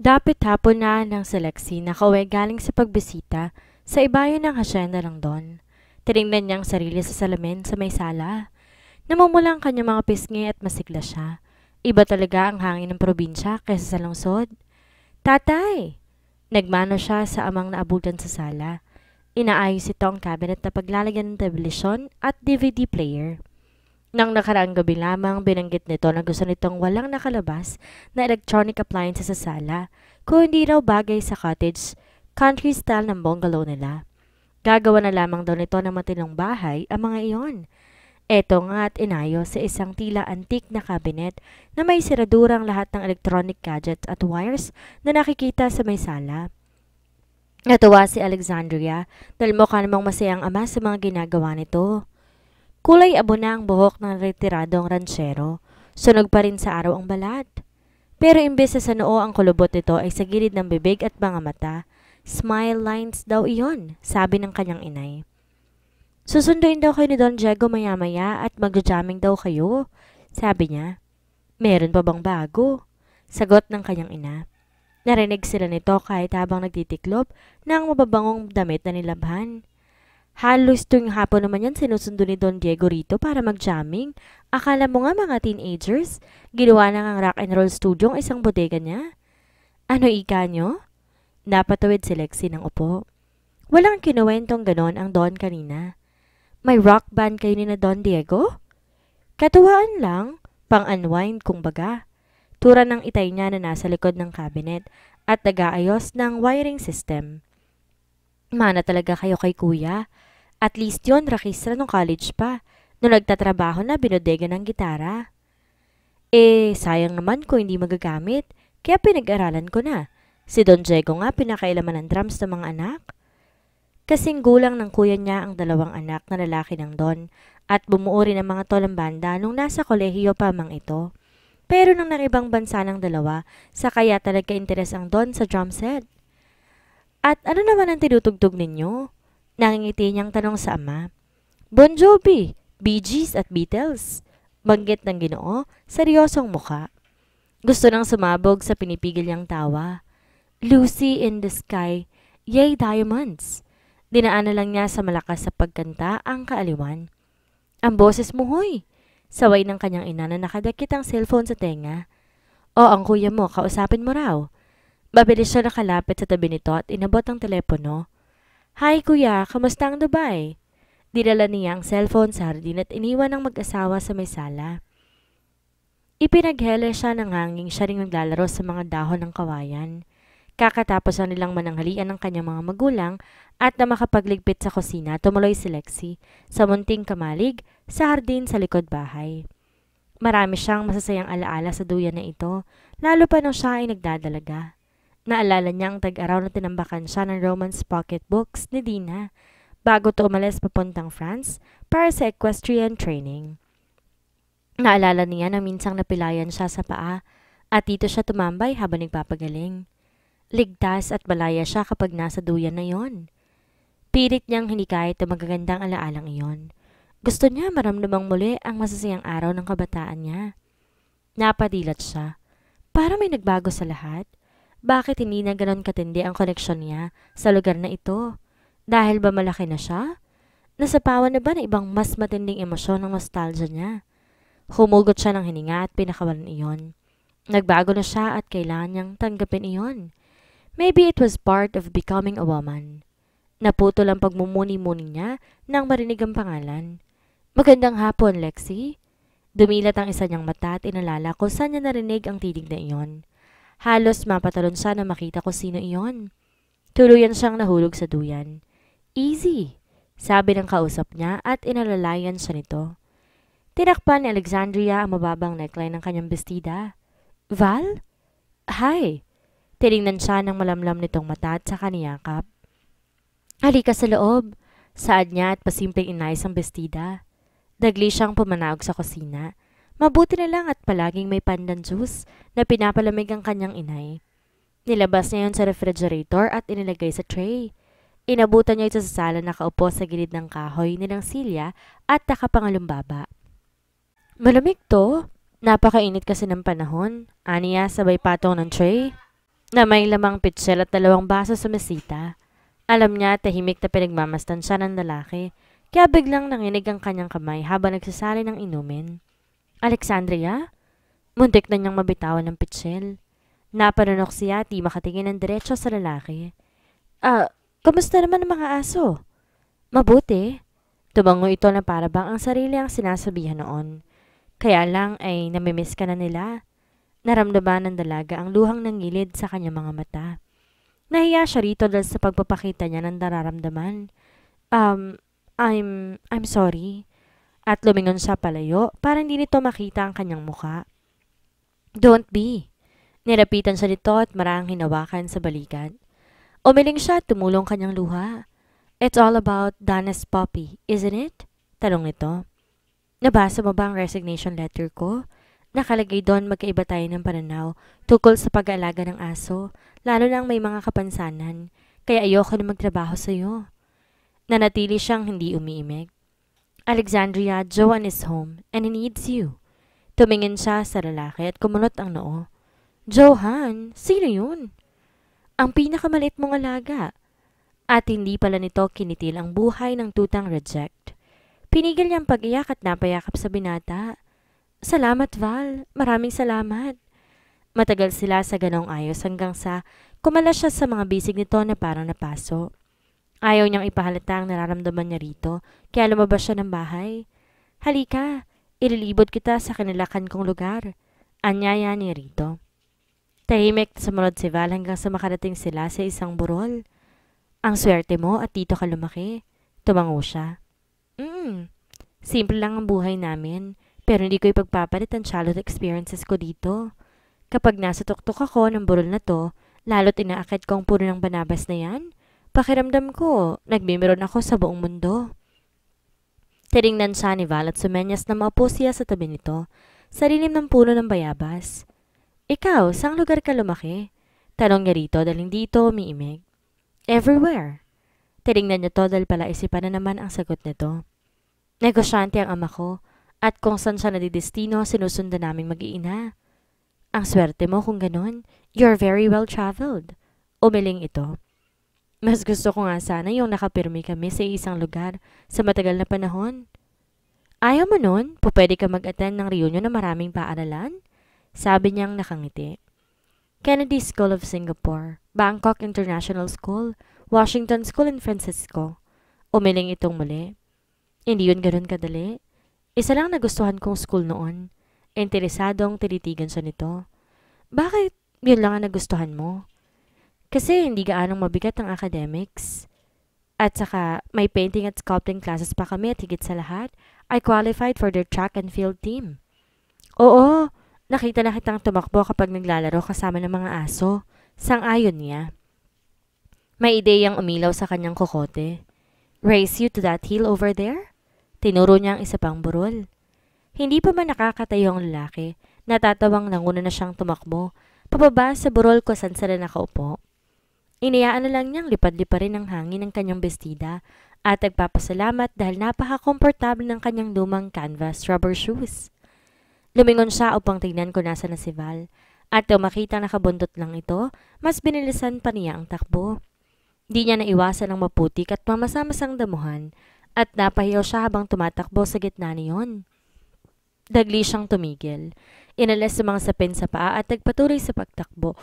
Dapit hapon na ng si Lexie nakauwi galing sa pagbisita sa ibayo ng hasyenda ng Don. Tinignan niyang sarili sa salamin sa may sala. Namumula ang kanyang mga pisngi at masigla siya. Iba talaga ang hangin ng probinsya kaysa sa lungsod. Tatay! Nagmano siya sa amang naabutan sa sala. Inaayos ito ang cabinet na paglalagyan ng television at DVD player. Nang nakaraang gabi lamang, binanggit nito na gusto nitong walang nakalabas na electronic appliances sa sala kung hindi raw bagay sa cottage, country style ng bungalow nila. Gagawa na lamang daw nito ng matinong bahay ang mga iyon. Eto nga at inayos sa isang tila antique na cabinet na may siradurang lahat ng electronic gadgets at wires na nakikita sa may sala. Natuwa si Alexandria dahil mukha namang masayang ama sa mga ginagawa nito. Kulay abo na ang buhok ng retiradong ransyero. Sunog pa rin sa araw ang balat. Pero imbes na sa noo ang kulubot nito ay sa gilid ng bibig at mga mata. Smile lines daw iyon, sabi ng kanyang inay. Susunduin daw kayo ni Don Diego maya-maya at magja-jamming daw kayo, sabi niya. Meron pa bang bago? Sagot ng kanyang ina. Narinig sila nito kahit habang nagtitiklop ng mababangong damit na nilabhan. Halos tuwing hapon naman yan sinusundo ni Don Diego rito para mag-jamming. Akala mo nga mga teenagers, ginawa na ng rock and roll studio ang isang bodega niya. Ano ika nyo? Napatawid si Lexie ng upo. Walang kinuwentong ganon ang Don kanina. May rock band kayo ni na Don Diego? Katuwaan lang, pang-unwind kung baga. Tura ng itay niya na nasa likod ng cabinet at nag-aayos ng wiring system. Mana talaga kayo kay kuya. At least yon rakistra nung college pa. Nung nagtatrabaho na binodega ng gitara. Sayang naman kung hindi magagamit. Kaya pinag-aralan ko na. Si Don Diego nga pinakailaman ng drums ng mga anak. Kasing gulang ng kuya niya ang dalawang anak na lalaki ng Don. At bumuo rin ang mga tolang banda nung nasa kolehiyo pa mang ito. Pero nang nakibang bansa ng dalawa, sa kaya talaga interes ang Don sa drum set. At ano naman ang tinutugtog ninyo? Nangingiti niyang tanong sa ama. Bon Jovi, Bee Gees at Beatles. Banggit ng Ginoo, seryosong muka. Gusto nang sumabog sa pinipigil niyang tawa. Lucy in the Sky, Yay Diamonds. Dinaan na lang niya sa malakas sa pagkanta ang kaaliwan. Ang boses mo hoy. Saway ng kanyang ina na nakadakit ang cellphone sa tenga. O ang kuya mo, kausapin mo raw. Mabilis siya nakalapit sa tabi nito at inabot ang telepono. Hi kuya, kamusta ang Dubai? Dinala niya ang cellphone sa hardin at iniwan ng mag-asawa sa may sala. Ipinaghele siya ng hanging siya ring naglalaro sa mga dahon ng kawayan. Kakatapos na nilang mananghalian ng kanyang mga magulang at na makapagligpit sa kusina, tumuloy si Lexie sa munting kamalig sa hardin sa likod bahay. Marami siyang masasayang alaala sa duyan na ito, lalo pa nung siya ay nagdadalaga. Naalala niya ang tag-araw na tinambakan siya ng romance pocketbooks ni Dina bago to umalis papuntang France para sa equestrian training. Naalala niya na minsang napilayan siya sa paa at dito siya tumambay habang nagpapagaling. Ligtas at malaya siya kapag nasa duyan na yon. Pilit niyang hinikayat ang magagandang alaalang iyon. Gusto niya maramdamang muli ang masasayang araw ng kabataan niya. Napadilat siya. Para may nagbago sa lahat. Bakit hindi na ganon katindi ang koneksyon niya sa lugar na ito? Dahil ba malaki na siya? Nasapawan na ba na ibang mas matinding emosyon ng nostalgia niya? Humugot siya ng hininga at pinakawalan iyon. Nagbago na siya at kailangan niyang tanggapin iyon. Maybe it was part of becoming a woman. Naputol ang pagmumuni-muni niya nang marinig ang pangalan. Magandang hapon, Lexie. Dumilat ang isa niyang mata at inalala kung saan niya narinig ang tinig na iyon. Halos mapatalon siya na makita ko sino iyon. Tuluyan siyang nahulog sa duyan. Easy, sabi ng kausap niya at inalalayan siya nito. Tinakpan ni Alexandria ang mababang neckline ng kanyang bestida. Val? Hi! Tinignan siya ng malamlam nitong mata at saka niyakap. Halika sa loob, saad niya at pasimpleng inayos ang bestida. Dagli siyang pumanawag sa kusina. Mabuti na lang at palaging may pandan juice na pinapalamig ang kanyang inay. Nilabas niya yun sa refrigerator at inilagay sa tray. Inabutan niya ito sa sala nakaupo sa gilid ng kahoy nilang silya at nakapangalumbaba. Malamig to. Napakainit kasi ng panahon. Aniya sabay patong ng tray. na may lamang pitsel at 2 baso sa mesita. Alam niya tahimik na pinagmamastan siya ng lalaki, kaya biglang nanginig ang kanyang kamay habang nagsasali ng inumin. Alexandria? Muntik na niyang mabitawan ng pitsel. Napanunok siya at di makatingin ng diretso sa lalaki. Kamusta naman ang mga aso? Mabuti. Tumango ito na para bang ang sarili ang sinasabihan noon. Kaya lang ay namimiss ka na nila. Naramdaman ng dalaga ang luhang nangilid sa kanyang mga mata. Nahiya siya rito dahil sa pagpapakita niya ng nararamdaman. I'm sorry. At lumingon siya palayo para hindi nito makita ang kanyang muka. Don't be. Nilapitan siya nito at marang hinawakan sa balikat. Umiling siya at tumulong kanyang luha. It's all about Dana's puppy, isn't it? Tanong nito. Nabasa mo ba ang resignation letter ko? Nakalagay doon magkaiba tayo ng pananaw tungkol sa pag-aalaga ng aso, lalo na ang may mga kapansanan, kaya ayoko na magtrabaho sa iyo. Nanatili siyang hindi umiimik. Alexandria, Joanne is home and he needs you. Tumingin siya sa lalaki at kumunot ang noo. Johan, sino yun? Ang pinakamaliit mong alaga. At hindi pala nito kinitil ang buhay ng tutang reject. Pinigil niyang pag-iyak at napayakap sa binata. Salamat, Val. Maraming salamat. Matagal sila sa ganong ayos hanggang sa kumala siya sa mga bisig nito na parang napaso. Ayaw niyang ipahalata ang nararamdaman niya rito, kaya lumabas siya ng bahay. Halika, ililibot kita sa kanilakan kong lugar. Anyaya niya rito. Tahimik sumunod si Val hanggang sa makarating sila sa isang burol. Ang swerte mo at dito ka lumaki. Tumango siya. Simple lang ang buhay namin, pero hindi ko ipagpapalit ang childhood experiences ko dito. Kapag nasa tuktok ako ng burol na to, lalo't inaakit ko ang puno ng banabas na yan, pakiramdam ko, nagmimiron ako sa buong mundo. Tiningnan siya ni Val at sumenyas na maupo siya sa tabi nito, sa lilim ng puno ng bayabas. Ikaw, saang lugar ka lumaki? Tanong niya rito dahil hindi ito umiimig. Everywhere. Tiningnan niya to dahil pala isipan na naman ang sagot nito. Negosyante ang ama ko at kung saan siya nadidestino sinusundan naming mag-iina. Ang swerte mo kung ganon. You're very well traveled. Umiling ito. Mas gusto ko nga sana yung nakapirmi kami sa isang lugar sa matagal na panahon. Ayaw mo nun? Pwede ka mag-attend ng reunion na maraming paaralan? Sabi niyang nakangiti. Kennedy School of Singapore, Bangkok International School, Washington School in Francisco. Umiling itong muli. Hindi yun ganun kadali. Isa lang nagustuhan kong school noon. Interesadong tinitigan siya nito. Bakit yun lang ang nagustuhan mo? Kasi hindi gaanong mabigat ang academics. At saka may painting at sculpting classes pa kami at higit sa lahat, I qualified for their track and field team. Oo, nakita na kitang tumakbo kapag naglalaro kasama ng mga aso. Sang-ayon niya. May ideyang umilaw sa kanyang kokote. Race you to that hill over there? Tinuro niya ang isa pang burol. Hindi pa man nakakatayo ang lalaki, natatawang nanguna na siyang tumakbo, pababa sa burol kung saan sila nakaupo. Inayaan na lang niyang lipad-liparin ang hangin ng kanyang bestida at nagpapasalamat dahil napaka-komportable ng kanyang lumang canvas rubber shoes. Lumingon siya upang tignan kung nasa na si Val at nang makita nakabundot lang ito, mas binilisan pa niya ang takbo. Di niya naiwasan ang maputik at mamasamasang damuhan at napahiyaw siya habang tumatakbo sa gitna niyon. Dagli siyang tumigil. Inalis sa mga sapin sa paa at nagpatuloy sa pagtakbo.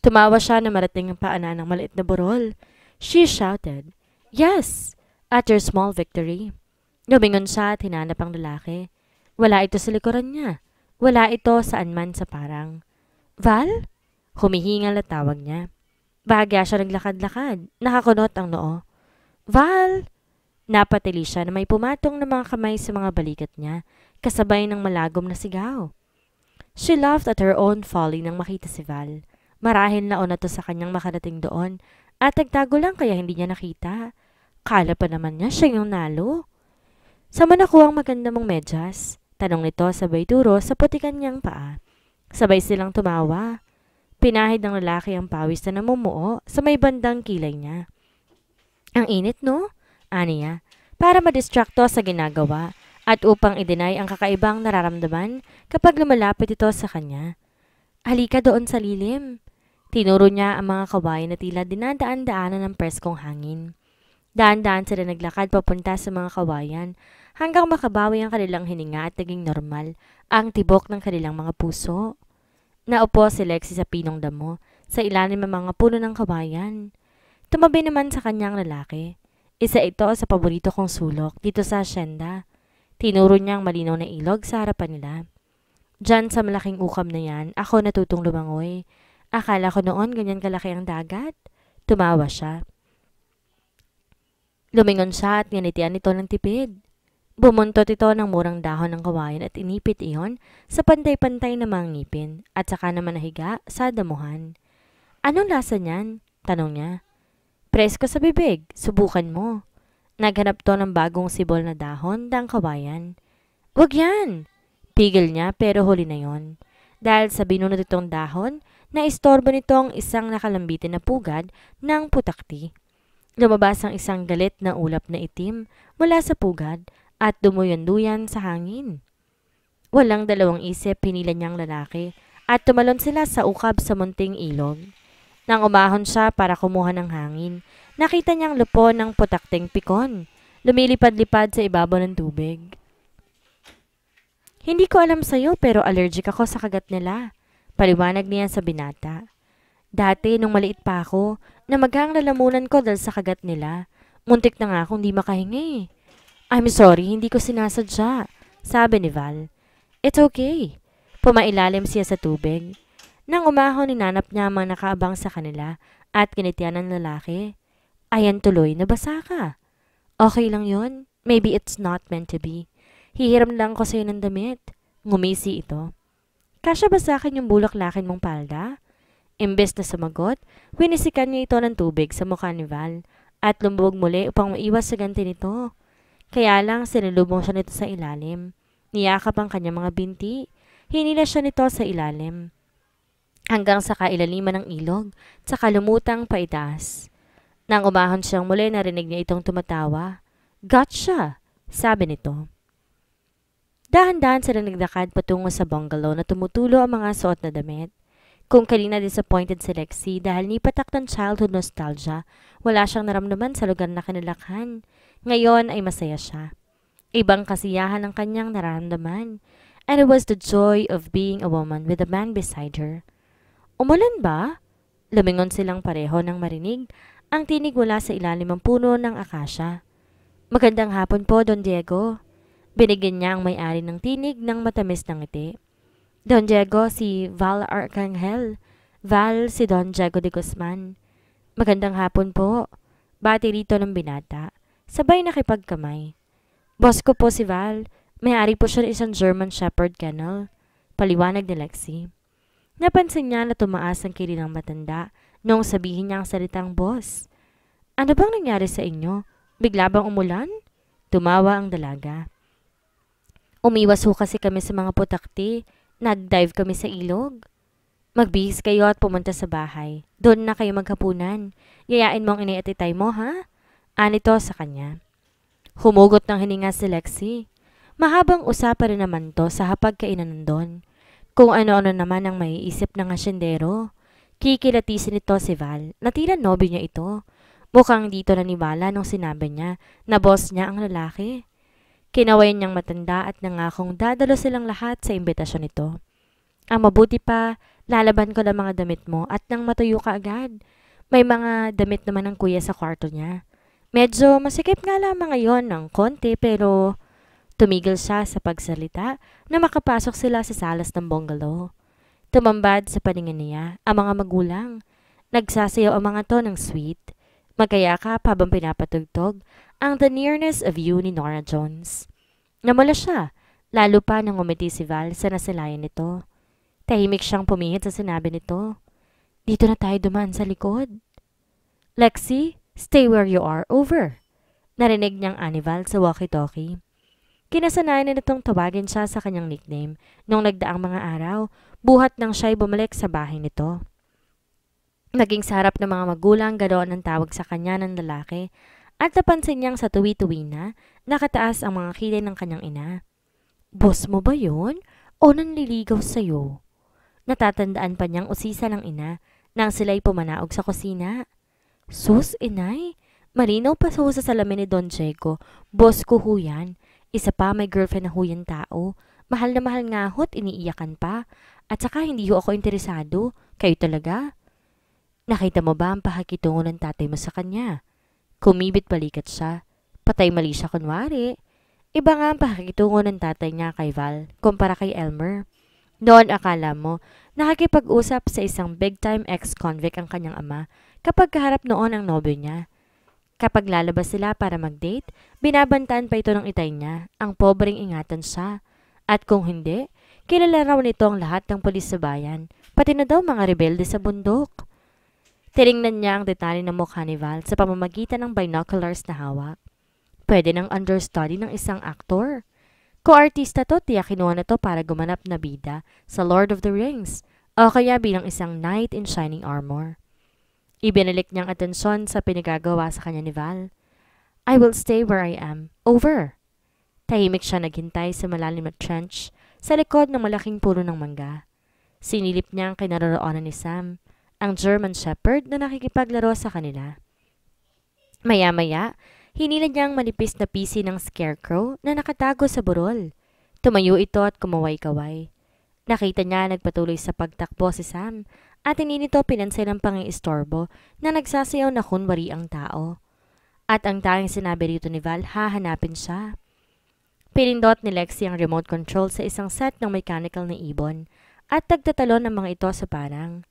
Tumawa siya na marating ang paanan ng maliit na burol. She shouted, "Yes!" at her small victory. Lumingon siya at hinanap ang lalaki. Wala ito sa likuran niya. Wala ito saan man sa parang. Val? Humihingal at tawag niya. Bahagya siya naglakad-lakad. Nakakunot ang noo. Val! Napatili siya na may pumatong na mga kamay sa mga balikat niya, kasabay ng malagom na sigaw. She laughed at her own folly nang makita si Val. Marahil naon na to sa kanyang makarating doon at nagtago lang kaya hindi niya nakita. Kala pa naman niya siya yung nalo. Saan mo nakuha ang maganda mong medyas? Tanong nito sabay turo sa putikan niyang paa. Sabay silang tumawa. Pinahid ng lalaki ang pawis na namumuo sa may bandang kilay niya. Ang init, no? Ani niya, para madistracto sa ginagawa at upang i-deny ang kakaibang nararamdaman kapag lumalapit ito sa kanya. Halika doon sa lilim. Tinuro niya ang mga kawayan na tila dinadaan-daanan ng preskong hangin. Daan-daan sila naglakad papunta sa mga kawayan hanggang makabawi ang kanilang hininga at naging normal ang tibok ng kanilang mga puso. Naupo si Lexie sa pinong damo sa ilalim ng mga puno ng kawayan. Tumabi naman sa kanyang lalaki. Isa ito sa paborito kong sulok dito sa asyenda. Tinuro niyang malinaw na ilog sa harapan nila. Diyan sa malaking ukam na yan, ako natutong lumangoy. Akala ko noon ganyan kalaki ang dagat. Tumawa siya. Lumingon siya at nganitian ito ng tipid. Bumuntot ito ng murang dahon ng kawayan at inipit iyon sa pantay-pantay na mga ngipin at saka naman nahiga sa damuhan. Anong lasa niyan? Tanong niya. Presko sa bibig, subukan mo. Naghanap to ng bagong sibol na dahon ng kawayan. Wag yan! Pigil niya pero huli na yon. Dahil sa binunod itong dahon, naistorbo nitong isang nakalambitin na pugad ng putakti. Lumabas ang isang galit na ulap na itim mula sa pugad at dumuyan-duyan sa hangin. Walang dalawang isip pinila niyang lalaki at tumalon sila sa ukab sa munting ilog. Nang umahon siya para kumuha ng hangin, nakita niyang lupo ng putakting pikon. Lumilipad-lipad sa ibabaw ng tubig. Hindi ko alam sa'yo pero allergic ako sa kagat nila. Paliwanag niya sa binata. Dati nung maliit pa ako, namagang lalamunan ko dahil sa kagat nila. Muntik na nga akong di makahingi. I'm sorry, hindi ko sinasadya, sabi ni Val. It's okay. Pumailalim siya sa tubig. Nang umahon, ninanap niya ang mga nakaabang sa kanila at kinitiyan ng lalaki. Ayan tuloy, nabasa ka. Okay lang yon. Maybe it's not meant to be. Hihiram lang ko sa'yo ng damit. Ngumisi ito. Kasya ba sa akin yung bulak-lakin mong palda? Imbes na sumagot, winisikan niya ito ng tubig sa mukha ni Val at lumubog muli upang maiwas sa ganti nito. Kaya lang sinilubong siya nito sa ilalim. Niyakap ang kanyang mga binti. Hinila siya nito sa ilalim. Hanggang sa kailaliman ng ilog, saka lumutang paitaas. Nang umahon siyang muli, narinig niya itong tumatawa. Gotcha! Sabi nito. Dahan-dahan sila naglakad patungo sa bungalow na tumutulo ang mga suot na damit. Kung kanina disappointed si Lexie dahil nipatak ng childhood nostalgia, wala siyang naramdaman sa lugar na kinalakhan. Ngayon ay masaya siya. Ibang kasiyahan ang kanyang nararamdaman. And it was the joy of being a woman with a man beside her. Umulan ba? Lumingon silang pareho nang marinig ang tinig mula sa ilalim ng puno ng akasya. Magandang hapon po, Don Diego. Binigyan niya ang may-ari ng tinig ng matamis ng ngiti. Don Diego, si Val Arcangel. Val, si Don Diego de Guzman. Magandang hapon po. Bati rito ng binata. Sabay nakipagkamay. Boss ko po si Val. May-ari po siya ng isang German Shepherd Kennel. Paliwanag ni Lexie. Napansin niya na tumaas ang kilid ng matanda noong sabihin niya ang salitang boss. Ano bang nangyari sa inyo? Bigla bang umulan? Tumawa ang dalaga. Umiwas ho kasi kami sa mga putakti. Nag-dive kami sa ilog. Magbihis kayo at pumunta sa bahay. Doon na kayo maghapunan. Yayain mo ang inay at itay mo, ha? Anito sa kanya. Humugot ng hininga si Lexie. Mahabang usapan rin naman to sa hapagkainan nandun. Kung ano-ano naman ang maiisip ng asyendero. Kikilatisin nito si Val na tila nobyo niya ito. Mukhang dito naniwala nung sinabi niya na boss niya ang lalaki. Kinawayan niyang matanda at nangakong dadalo silang lahat sa imbitasyon nito. Ang mabuti pa, lalaban ko ng mga damit mo at nang matuyo ka agad. May mga damit naman ng kuya sa kwarto niya. Medyo masikip nga lamang ngayon ng konti pero tumigil siya sa pagsalita na makapasok sila sa salas ng bungalow. Tumambad sa paningin niya ang mga magulang. Nagsasayaw ang mga to ng sweet. Magkayakap habang pinapatugtog ang The Nearness of You ni Norah Jones. Namula siya, lalo pa nang umiti si Val sa nasalayan nito. Tahimik siyang pumihit sa sinabi nito. Dito na tayo duman sa likod. Lexie, stay where you are, over. Narinig niyang ani Val sa walkie-talkie. Kinasanayan na nitong tawagin siya sa kanyang nickname nung nagdaang mga araw, buhat nang siya'y bumalik sa bahay nito. Naging sa harap ng mga magulang ganoon ang tawag sa kanya ng lalaki at napansin niyang sa tuwi-tuwi na nakataas ang mga kilay ng kanyang ina. Boss mo ba yun? O nanliligaw sa'yo? Natatandaan pa niyang usisa ng ina nang sila'y pumanaog sa kusina. Sus, inay! Malinaw pa sa salamin ni Don Diego. Boss ko ho yan. Isa pa may girlfriend na ho yan tao. Mahal na mahal nga ho't iniiyakan pa. At saka hindi ho ako interesado. Kayo talaga? Nakita mo ba ang pakikitungo ng tatay mo sa kanya? Kumibit balikat siya. Patay mali siya kunwari. Iba nga ang pakikitungo ng tatay niya kay Val kumpara kay Elmer. Noon akala mo, nakikipag-usap sa isang big-time ex-convict ang kanyang ama kapag kaharap noon ang nobyo niya. Kapag lalabas sila para mag-date, binabantaan pa ito ng itay niya, ang pobreng ingatan siya. At kung hindi, kilala raw nito ang lahat ng pulis sa bayan, pati na daw mga rebelde sa bundok. Tiningnan niya ang detalye ng mukha ni Val sa pamamagitan ng binoculars na hawak. Pwede ng understudy ng isang aktor. Kung artista to, tiyak kinuha na to para gumanap na bida sa Lord of the Rings o kaya bilang isang knight in shining armor. Ibinalik niyang atensyon sa pinagagawa sa kanya ni Val. I will stay where I am. Over. Tahimik siya naghintay sa malalim na trench sa likod ng malaking puno ng mangga. Sinilip niya ang kinaroroonan ni Sam, ang German Shepherd na nakikipaglaro sa kanila. Maya-maya, hinila niya ang manipis na pisi ng scarecrow na nakatago sa burol. Tumayo ito at kumaway-kaway. Nakita niya nagpatuloy sa pagtakbo si Sam at hindi nito pinansin ang pangiistorbo na nagsasayaw na kunwari ang tao. At ang tanging sinabi rito ni Val, hahanapin siya. Pinindot ni Lexi ang remote control sa isang set ng mechanical na ibon at tagtatalon ang mga ito sa parang.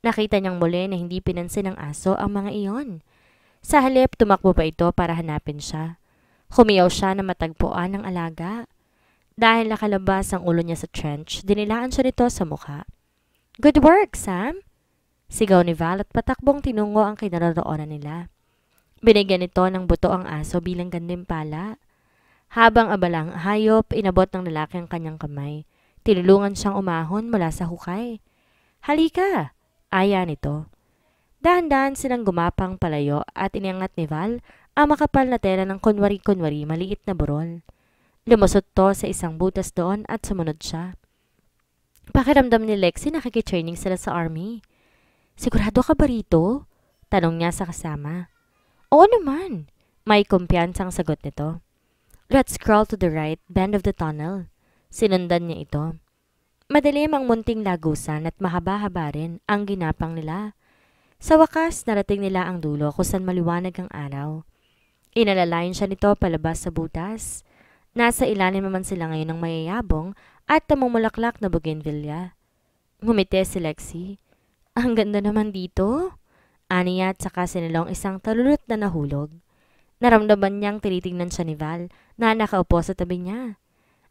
Nakita niyang muli na hindi pinansin ng aso ang mga iyon. Sa halip, tumakbo pa ito para hanapin siya. Humiyaw siya na matagpuan ng alaga. Dahil nakalabas ang ulo niya sa trench, dinilaan siya nito sa mukha. Good work, Sam! Sigaw ni Val at patakbong tinungo ang kinaroroonan nila. Binigyan nito ng buto ang aso bilang gantimpala. Habang abalang hayop, inabot ng lalaki ang kanyang kamay. Tinulungan siyang umahon mula sa hukay. Halika! Aya nito. Dahan-dahan silang gumapang palayo at iniangat ni Val ang makapal na tela ng kunwari-kunwari maliit na burol. Lumusot to sa isang butas doon at sumunod siya. Pakiramdam ni Lexi nakikitraining sila sa army. Sigurado ka ba rito? Tanong niya sa kasama. Oo naman. May kumpiyansang sagot nito. Let's crawl to the right, bend of the tunnel. Sinundan niya ito. Madilim ang munting lagusan at mahaba-haba rin ang ginapang nila. Sa wakas, narating nila ang dulo kung saan maliwanag ang araw. Inalalayan siya nito palabas sa butas. Nasa ilalim naman sila ngayon ng mayayabong at tamumulaklak na bougainvillea. Ngumiti si Lexi. Ang ganda naman dito. Aniya at saka sinilong isang talulot na nahulog. Naramdaman niyang tinitingnan siya ni Val na nakaupo sa tabi niya.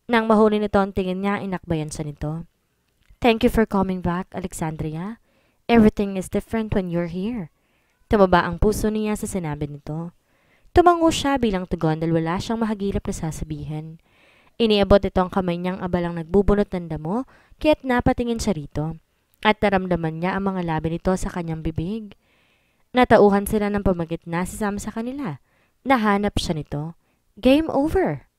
Nang mahuli nito ang tingin niya, inakbayan siya nito. Thank you for coming back, Alexandria. Everything is different when you're here. Tumaba ang puso niya sa sinabi nito. Tumango siya bilang tugon dahil wala siyang mahagilap na sasabihin. Iniabot ito ang kamay niyang abalang nagbubunot ng damo, kaya't napatingin siya rito. At naramdaman niya ang mga labi nito sa kanyang bibig. Natauhan sila ng pamagitna si Sam sa kanila. Nahanap siya nito. Game over.